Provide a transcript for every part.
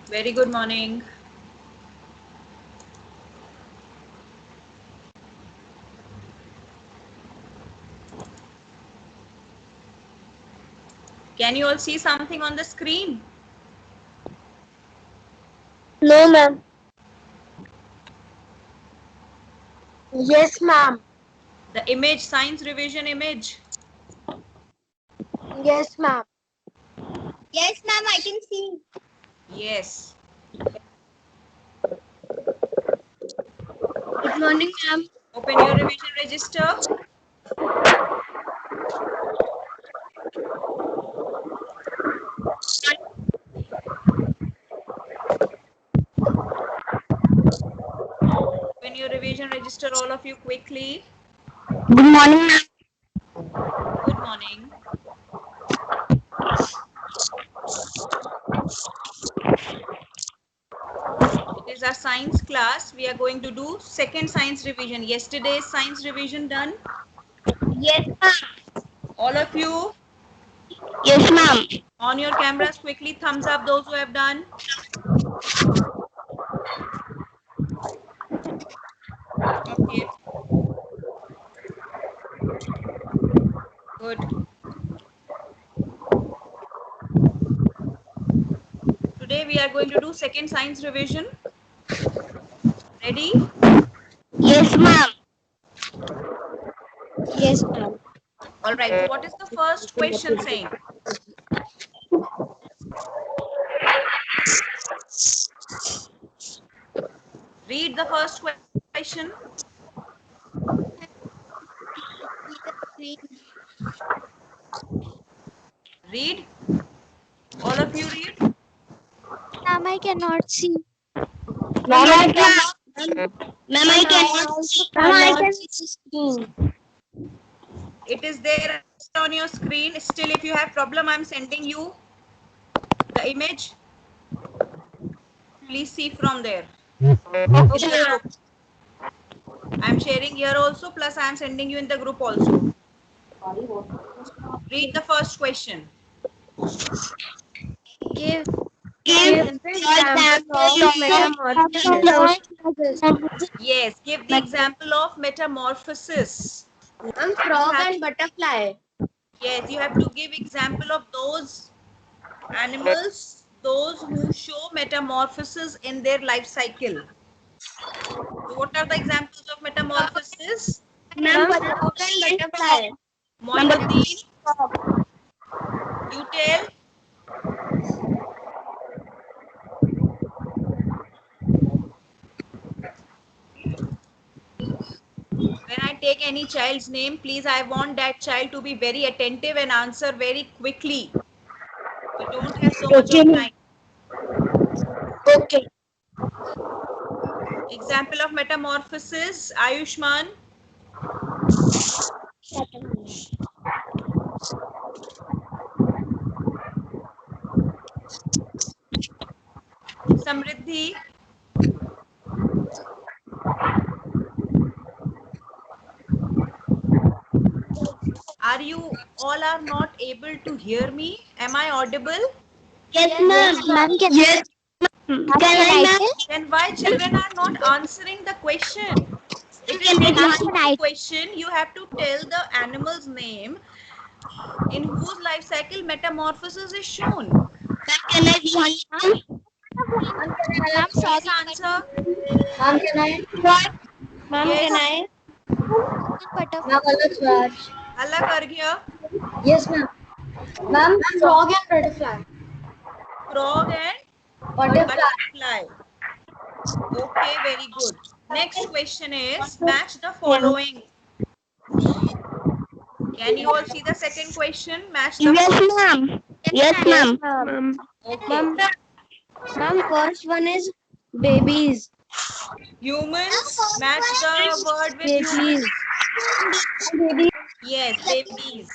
Very good morning. Can you all see something on the screen? No, ma'am. Yes, ma'am. The image, science revision image. Yes, ma'am. Yes, ma'am. I can see. Yes. Good morning, ma'am. Open your revision register. Open your revision register, all of you, quickly. Good morning, ma'am. Good morning. It is our science class. We are going to do second science revision. Yesterday's science revision done. Yes, ma'am. All of you, Yes, ma'am. on your cameras, quickly thumbs up those who have done. Okay. Good. Today we are going to do second science revision. Ready? Yes, ma'am. Yes, ma'am. All right. So what is the first question saying? Read the first question. Read. All of you read. Ma'am, I cannot see. Ma'am, I cannot. Ma'am, I cannot. Ma'am, I can see. It is there on your screen. Still, if you have problem, I'm sending you the image. Please see from there. Okay. I'm sharing here also, plus I'm sending you in the group also. Read the first question. Give Give the example of metamorphosis. Yes, give the example of metamorphosis. Ma'am, frog and butterfly. Yes, you have to give example of those animals, those who show metamorphosis in their life cycle. So what are the examples of metamorphosis? Ma'am, frog and butterfly. Moinuddin, you tell. When I take any child's name, please, I want that child to be very attentive and answer very quickly. We don't have so much of time. Okay. Example of metamorphosis, Ayushman. Samriddhi. Are you all are not able to hear me? Am I audible? Yes, ma'am. Ma'am, can Yes. can Can I, I ma'am? tell? Then why children are not answering the question? It is Can I, very Ma'am, simple can I? question. You have to tell the animal's name in whose life cycle metamorphosis is shown. Can I be honest? Ma'am, frog Please and answer. Ma'am, can I? What? Ma'am, can Yes. I? butterfly. Ma'am, Alak Raj. Allah kar gaya. Yes, ma'am. Ma'am, frog and butterfly. Frog and Butterfly. butterfly. Okay, very good. Next question is match the following. Can you all see the second question? Match the Yes, ma'am. Yes, ma'am. Okay. Ma'am, first one is babies. Humans. Match the word with humans. Babies. Yes, babies.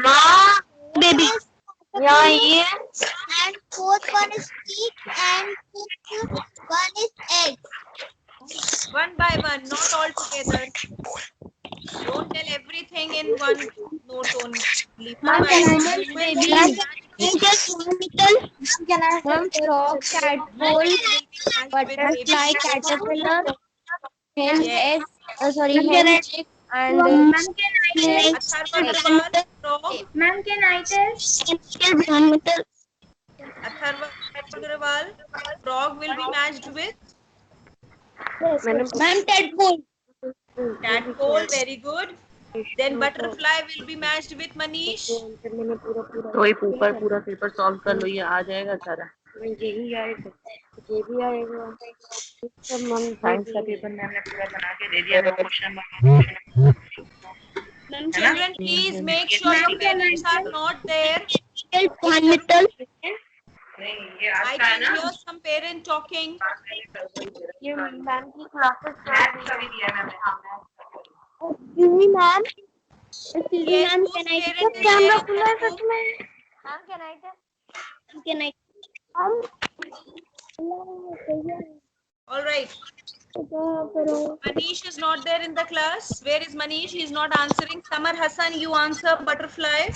Ma. Baby. Yeah, yes. And fourth one is chick and fifth one is egg. One by one, not all together. everything in one note only. Ma'am, Fine. humans, Humans baby. will be matched Just one little. Ma'am, frog, tadpole, with butterfly, babies. caterpillar, hen, Yes. egg, sorry, hen, chick, and snake. Atharva Agarwal, frog. Ma'am, can I tell? One little. Atharva Agarwal, frog will be matched with Ma'am, tadpole. tadpole. Very good. Then butterfly will be matched with Manish. तो ये पूरा paper solve कर लो, ये आ जाएगा सारा। Science का paper मैंने पूरा बना के दे दिया है, question number. Children, please make sure your parents are not there. One little. I can hear some parent talking. ये मैम की classes excuse me ma'am, excuse me Yes, ma'am, whose can I parent take is camera there खुला in है the such room? में? Ma'am, can I All right. Manish is not there in the class. Where is Manish? He is not answering. Samar Hassan, you answer butterfly.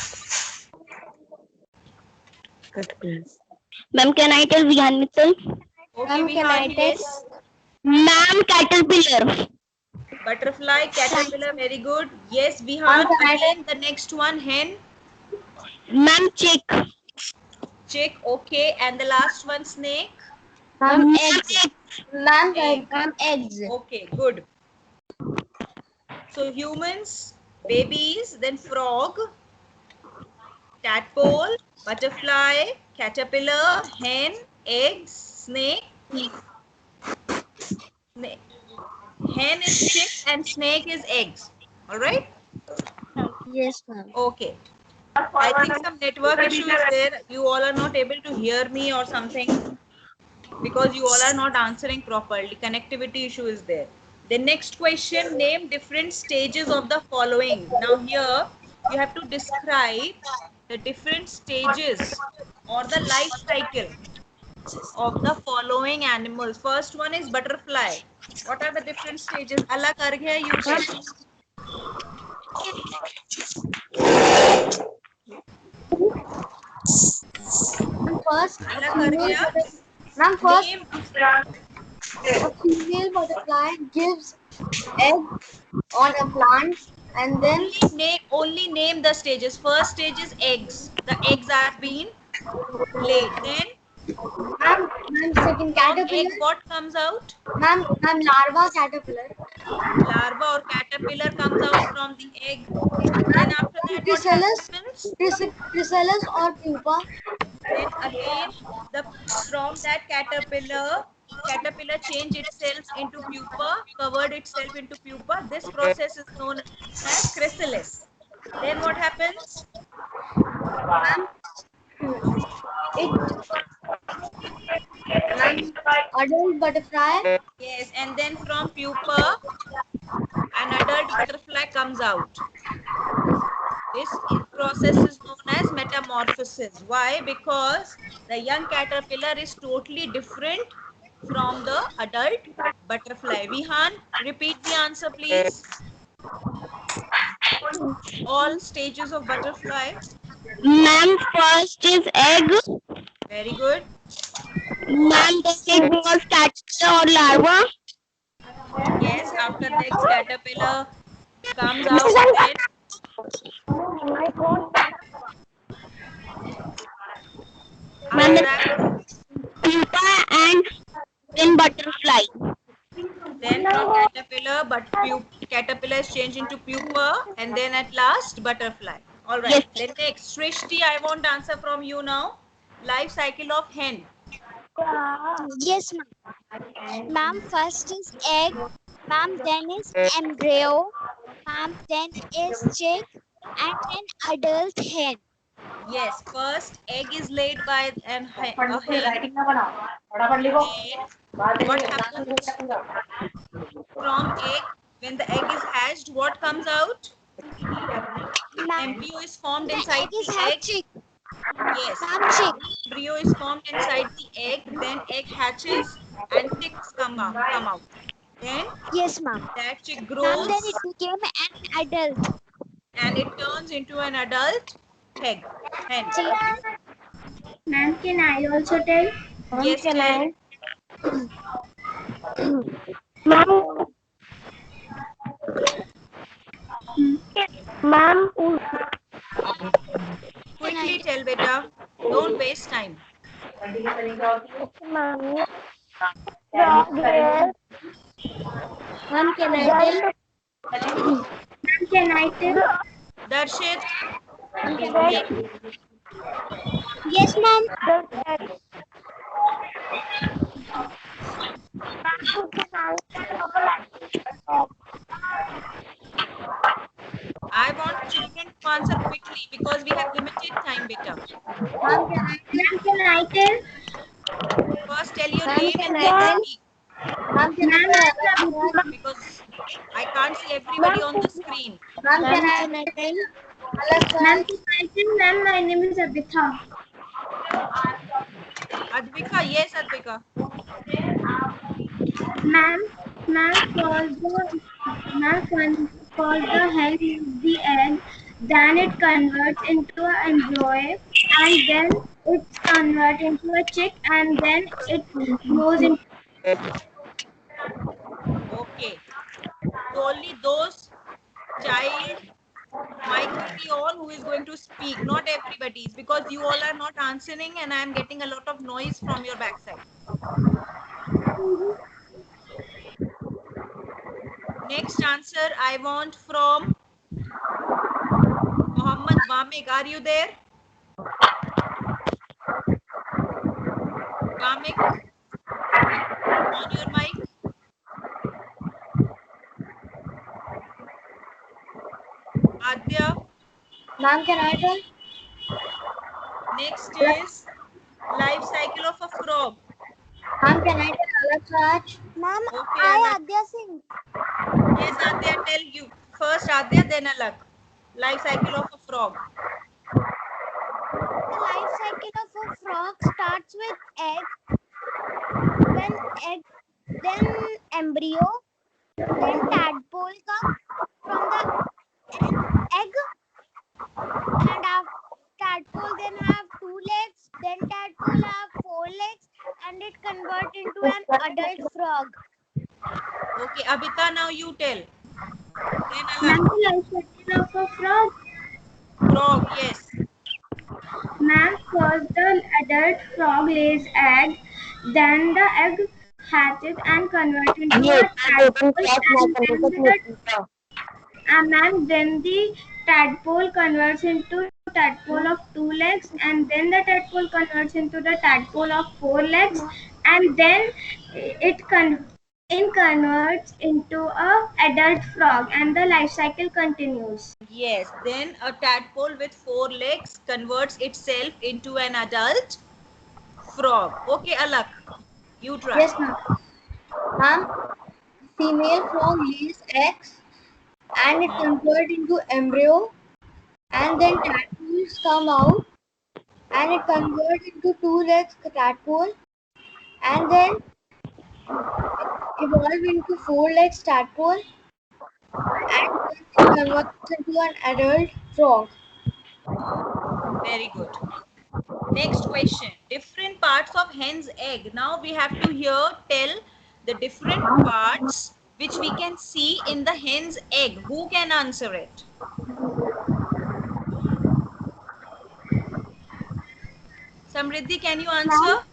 Ma'am, can I tell Vihan Mittal? Okay, Ma'am, can I Vihan, tell? yes. Ma'am, caterpillar. Butterfly, caterpillar, very good. Yes, Vihan. Again, the next one, hen, Ma'am, chick. chick, okay. And the last one, snake. Ma'am, eggs. Ma'am, Egg. eggs. Okay, good. So humans, babies, then frog, tadpole, butterfly, caterpillar, hen, eggs, snake. Hen is chick and snake is eggs. All right? Yes, ma'am. Okay. I think some network issue is there. You all are not able to hear me or something because you all are not answering properly. Connectivity issue is there. The next question, name different stages of the following. Now here you have to describe the different stages or the life cycle of the following animals. First one is butterfly. What are the different stages? Allah kar gaya, you tell. First, Allah kar gaya. ma'am, first Name. a female butterfly gives egg on a plant and then Only name the stages. First stage is eggs. The eggs are being laid. Then ma'am, second from egg caterpillar, what comes out? ma'am, larva caterpillar, Larva or caterpillar comes out from the egg. Then after that what chrysalis, happens? chrysalis or pupa, Then again from that caterpillar change itself into pupa, covered itself into pupa. This process is known as chrysalis. Then what happens? adult butterfly, Yes, and then from pupa an adult butterfly comes out. This process is known as metamorphosis. Why? Because the young caterpillar is totally different from the adult butterfly. Vihan, repeat the answer please. All stages of butterfly. Ma'am, first is egg. Very good. Ma'am, the egg was caterpillar or larva. Yes, after the egg caterpillar comes out, then after that, Pupa and then butterfly. then from caterpillar, but caterpillar is changed into pupa, and then at last butterfly. All right. Yes. Then next, Srishti, I want answer from you now. Life cycle of hen. yes, ma'am. Ma'am, first is egg, ma'am, then is embryo, ma'am, then is chick, and then adult hen. Yes, first egg is laid by a hen. Then what happens from egg? When the egg is hatched, what comes out? Ma'am, Embryo is formed the inside egg is the hatched egg. chick, Yes, ma'am, chick. embryo is formed inside the egg. Then egg hatches and chicks come out. Then Yes, ma'am. that chick Ma'am, then grows. it became an adult. and it turns into an adult hen. Ma'am, can I also tell? Yes, tell. Ma'am, ma'am, Quickly tell, beta. Don't waste time. ma'am, yes. Ma'am, can I tell? Ma'am, can I tell? Darshit. Yes, ma'am. I want children to answer quickly because we have limited time, beta. Ma'am, can I tell? First, tell your Ma'am, name can and I then tell? speak Ma'am, can I tell? because I can't see everybody on the screen. Ma'am, can I tell? Ma'am, can I tell? Ma'am, my name is Abitha. Advika, yes, Advika. Ma'am, for the hen leaves the egg, then it converts into an embryo, and then it's converted into a chick, and then it grows into. Okay. So only those child mic will be on who is going to speak, not everybody's, because you all are not answering and I am getting a lot of noise from your backside. Next answer I want from Mohammed Vamik. Are you there? Vamik, on your mic. Adya. Ma'am, can I tell? Next is life cycle of a frog. Ma'am, can I tell Alakaj? Ma'am, Okay, I Alak. Adya Singh. Yes, Adya, tell you. First Adya, then Alak. Life cycle of a frog. The life cycle of a frog starts with egg, then embryo, then tadpole comes from the egg, and after tadpole then have 2 legs, then tadpole have 4 legs, and it converts into an adult frog. Okay, Abita, now you tell. Then Ma'am, Alak. the life cycle of a frog. Frog, yes. Ma'am, first the adult frog lays egg, then the egg hatches and converts into a tadpole, then the tadpole converts into tadpole of 2 legs, and then the tadpole converts into the tadpole of 4 legs, and then it converts into a adult frog, and the life cycle continues. Yes, then a tadpole with 4 legs converts itself into an adult frog. Okay, Alak, you try. Yes, ma'am. Ma'am, female frog lays eggs and it converts into embryo, and then tadpoles come out and it converts into 2 legs tadpole, and then evolve into 4 legs tadpole, and then it converts into an adult frog. Very good. Next question. Different parts of hen's egg. Now we have to here tell the different parts which we can see in the hen's egg. Who can answer it? Samriddhi, can you answer?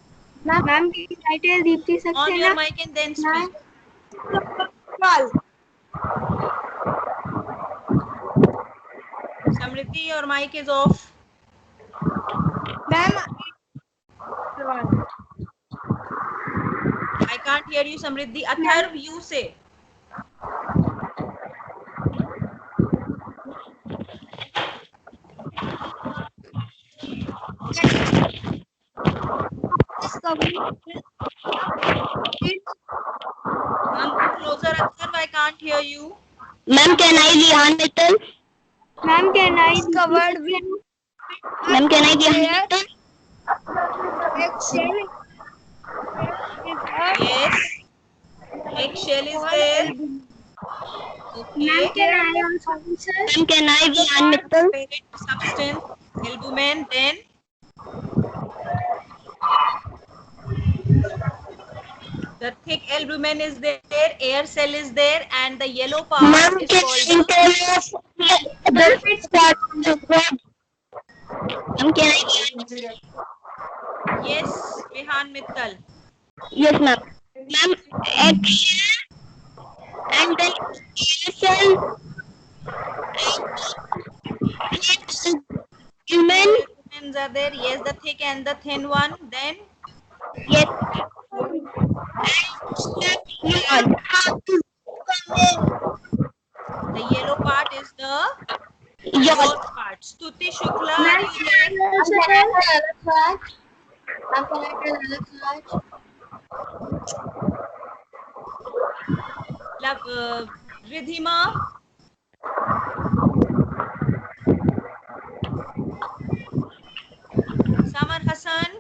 Ma'am, I tell Deepti On your Saxena? mic and then speak. Samriddhi, your mic is off. Ma'am, I can't hear you, Samriddhi. Atharv, you say. Come closer, Atharv. I can't hear you. Ma'am, can I Rihan Mittal? Ma'am, can I covered with Ma'am, can I Rihan Mittal? eggshell? Yes. Eggshell is there. Okay. Can I also answer? Ma'am, can I be Mittal? Transparent substance, albumin. Then the thick albumin is there, air cell is there, and the yellow part Ma'am, is can called I tell the start of the word? Ma'am, can I? yes, Vihan Mittal. Yes, ma'am. Ma'am, action and then cell human. Albumins are there. Yes, the thick and the thin one. Then Yes. And the yellow part is the yawn. yolk part. Stuti Shukla, are you there? Ridhima, Samar Hassan.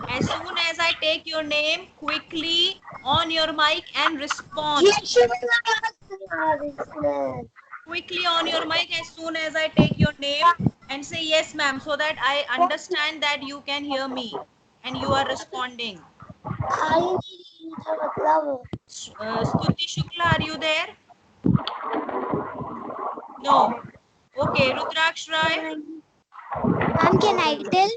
As soon as I take your name, quickly on your mic and respond. Quickly on your mic as soon as I take your name and say yes, ma'am, so that I understand that you can hear me and you are responding. Stuti Shukla, are you there? No. Okay, Rudraksh Rai. Ma'am, can I tell?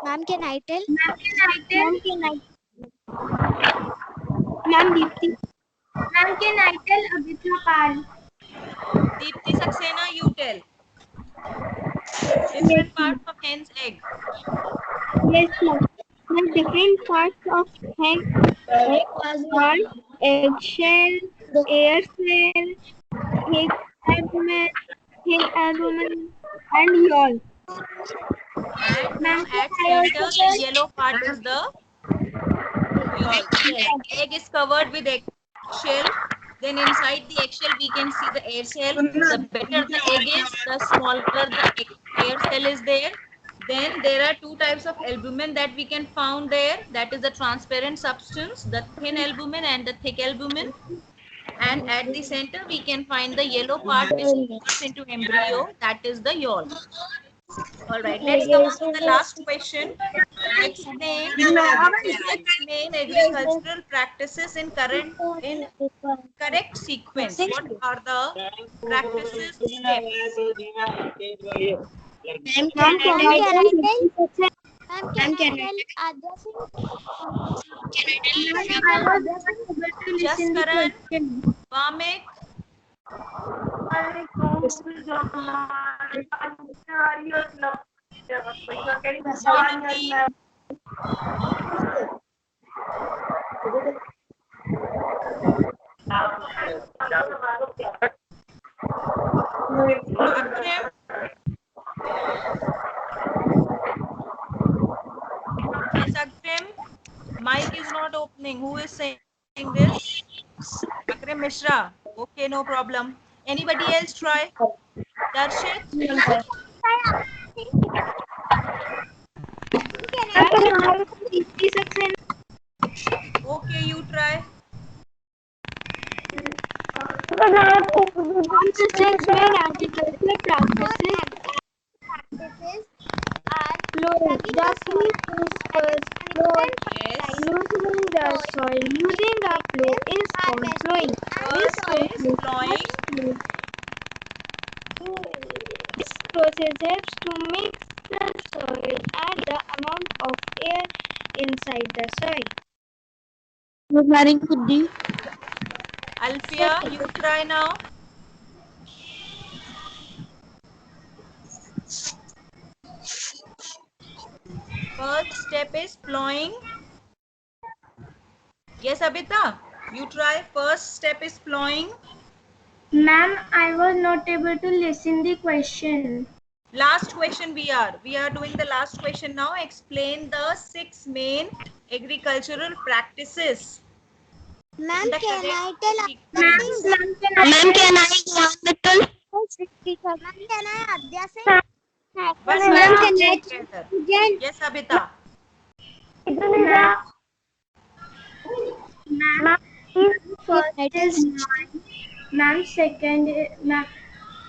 Ma'am, can I tell? Ma'am, Deepti. Ma'am, can I tell Abhitra Pal? Deepti Saxena, you tell. Different parts of hen's egg. Yes, ma'am. The different parts of egg are eggshell, air cell, thick abdomen, and yawn. And Ma'am, at I center, also the yellow part is the yolk. Egg is covered with eggshell. Then inside the eggshell, we can see the air cell. The better the egg is, the smaller the air cell is there. Then there are two types of albumin that we can found there. That is the transparent substance, the thin albumin and the thick albumin. And at the center, we can find the yellow part which converts into embryo. That is the yolk. All right, let's come on to the last question. Explain six main agricultural practices in correct sequence. What are the practices steps? Ma'am, can I tell? Ma'am, can I tell Adya Singh? Just Karan, Vamik, Januti, Akrim. Yes, Akrim. Mic is not opening. Who is saying this? Akrim Mishra. Okay, no problem. Anybody else try? Darshit? Okay, you try. Practices are plugging the soil, Yes. Using the soil, using the plow is called plowing. First is plowing. This process helps to mix the soil and the amount of air inside the soil. Alfia, you try now. First step is plowing. Yes, Abita, you try. First step is plowing. Ma'am, I was not able to listen the question. Last question we are doing the last question now. Explain the six main agricultural practices. Ma'am, The can correct I tell sequence. Ma'am, can I one little? Ma'am, can I Adya Singh? One Ma'am, by can one I together. Yes, Abita. First is ma'am.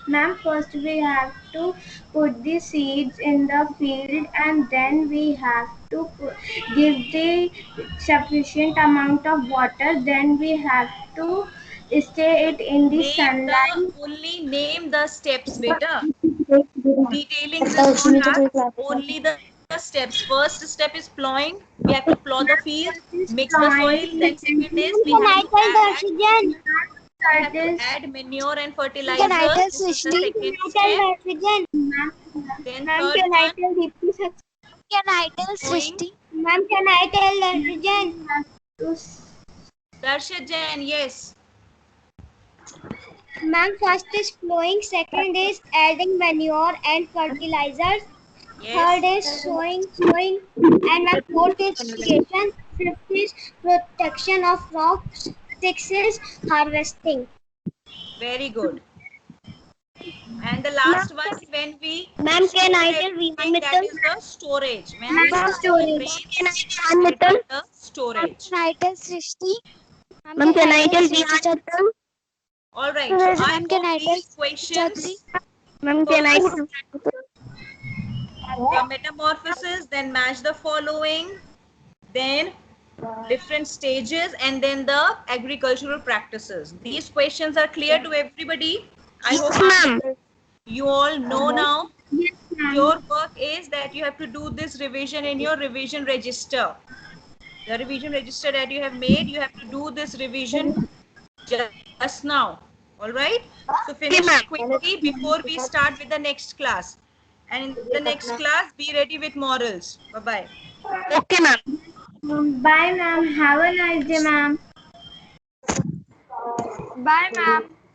Ma'am, first we have to put the seeds in the field, and then we have to give the sufficient amount of water. Then we have to stay it in the sunlight. Name the steps, beta. Detailing this not have, only the steps. First step is plowing. We have to plow the field, mix the soil. Then second is we have to add manure and fertilizer. This is the second step. Then third one, Can I tell Srishti? Ma'am, can I tell Darshit? Darshit Jain, yes. Ma'am, first is plowing, second is adding manure and fertilizers, third Yes. is sowing, and ma'am, fourth is irrigation, fifth is protection of crops, sixth is harvesting. Very good. And the last one, when we Ma'am, can I tell everything, that is the storage. When we Ma'am, store storage. grains, it is the storage. Can I tell Srishti? Ma'am, can I tell Srishti? All right. So I Ma'am, can I hope tell these questions, Ma'am, the metamorphosis, then match the following, then different stages, and then the agricultural practices. These questions are clear to everybody. I hope you all know now. Your work is that you have to do this revision in your revision register. The revision register that you have made, you have to do this revision just now. All right. So finish quickly before we start with the next class. And in the next class, be ready with morals. Bye-bye. Okay, ma'am. Bye, ma'am. Have a nice day, ma'am. Bye, ma'am.